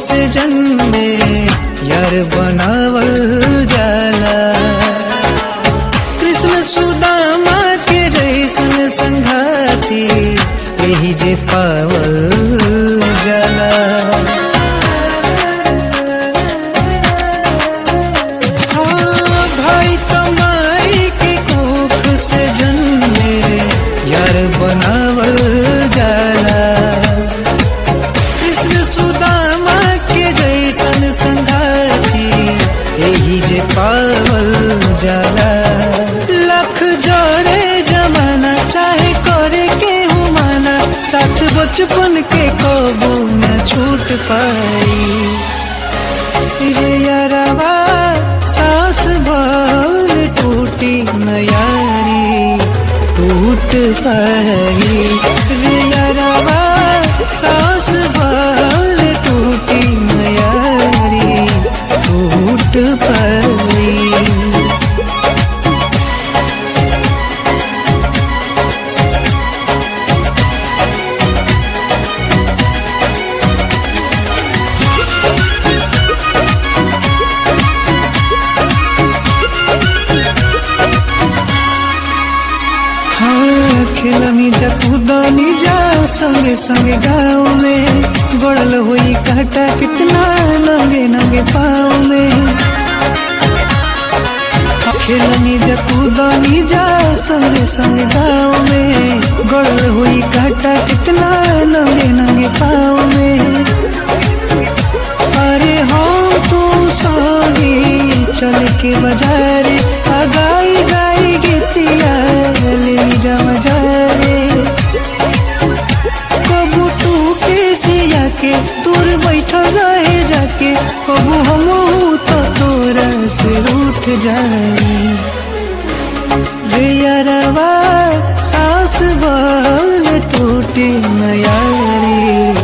से जन्मे यार बनावल जाला। कृष्ण सुदामा के जैसन संघाती यही जे पावल जाला। हाँ भाई कमाई के कोख से जन्मे यार बनावल जाला। कृष्ण सुदामा के जैसन संगाती यही जे पावल जाला। लख जोरे जमाना चाहे करे के हुमाना, साथ बचपन के कबू न छूट पाई। रे यारवा सांस भर टूटी न यारी टूट पाई। रे यारवा सांस भर टूटी न यारी टूट पाई। हाँ खेलनी जा कूदनी जा संगे संगे गाँव में, गड़ल हुई काटा कितना नंगे नंगे पाँव में। खेलनी जा कूदनी जा संगे संगे गाँव में, गड़ल हुई काटा कितना नंगे नंगे पाँव में। अरे हाँ तू संगी चल के बाजारे गाई गाई गीतिया ले जा मजारे। कबू तू के सिया के दूर बैठल रहे जाके, कबू हम तो तोरा से रूठ जाए। रे यारवा सांस भर टूटी न यारी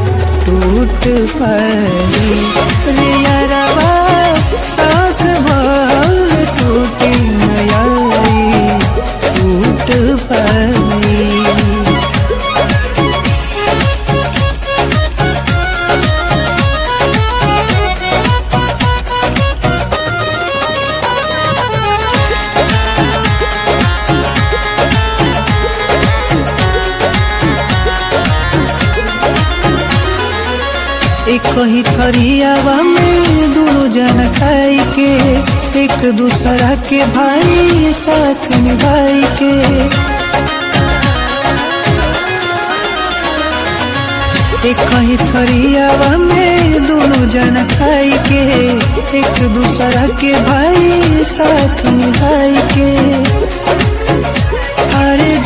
टूट पाई। रे यारवा सांस भर टूटी न यारी टूट पाई। एक ही थरियावा में दोनों जन खाई के, एक दूसरा के भाई साथ निभाई के। एक ही थरियावा में दोनों जन खाई के, एक दूसरा के भाई साथ निभाई के। अरे